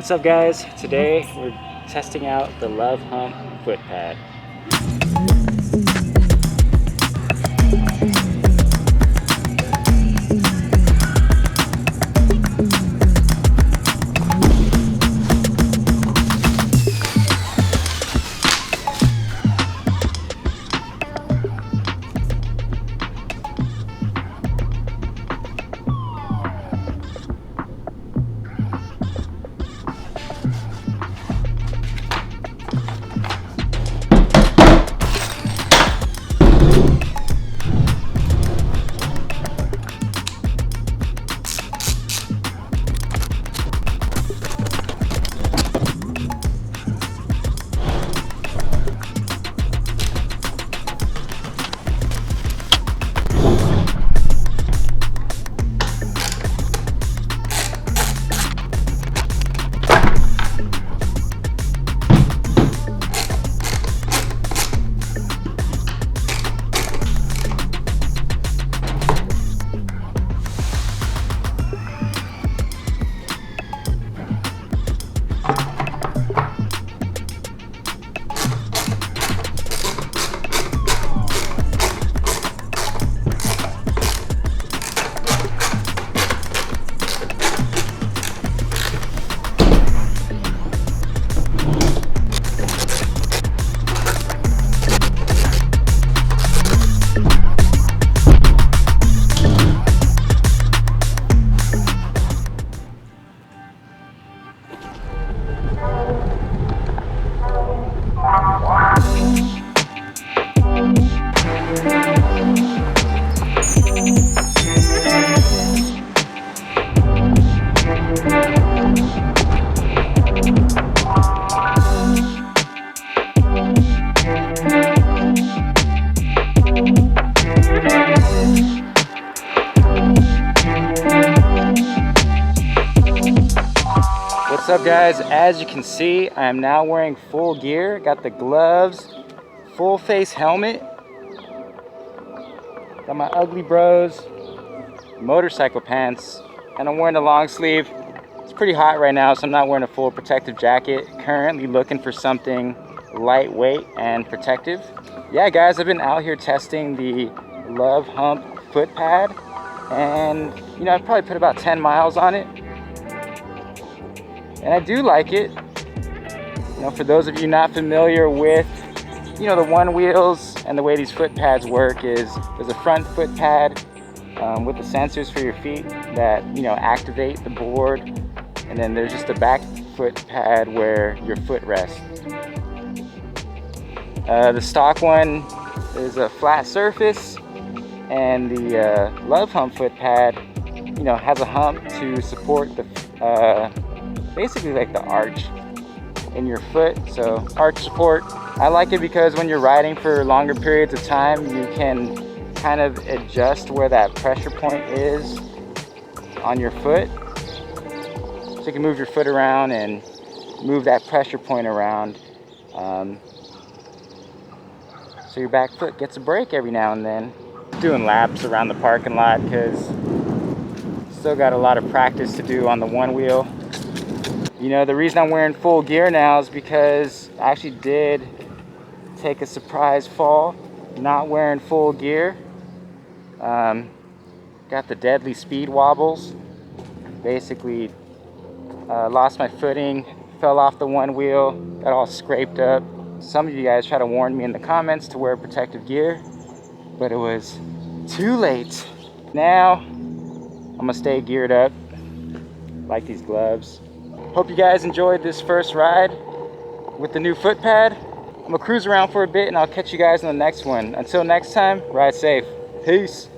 What's up guys? Today we're testing out the Hump Footpad. What's up guys? As you can see, I am now wearing full gear. Got the gloves, full face helmet, got my Ugly Bros motorcycle pants, and I'm wearing a long sleeve. It's pretty hot right now, so I'm not wearing a full protective jacket. Currently looking for something lightweight and protective. Yeah guys, I've been out here testing the Hump Footpad, and you know, I've probably put about 10 miles on it. And I do like it. You know, for those of you not familiar with, you know, the ONEWHEELs and the way these foot pads work is there's a front foot pad with the sensors for your feet that, you know, activate the board. And then there's just a back foot pad where your foot rests. The stock one is a flat surface, and the Hump foot pad, you know, has a hump to support the basically like the arch in your foot, so arch support. I like it because when you're riding for longer periods of time, you can kind of adjust where that pressure point is on your foot. So you can move your foot around and move that pressure point around. So your back foot gets a break every now and then. Doing laps around the parking lot because still got a lot of practice to do on the ONEWHEEL. You know, the reason I'm wearing full gear now is because I actually did take a surprise fall not wearing full gear. Got the deadly speed wobbles. Basically lost my footing, fell off the ONEWHEEL, got all scraped up. Some of you guys try to warn me in the comments to wear protective gear, but it was too late. Now I'm gonna stay geared up, like these gloves. Hope you guys enjoyed this first ride with the new Footpad. I'm gonna cruise around for a bit and I'll catch you guys in the next one. Until next time, ride safe. Peace.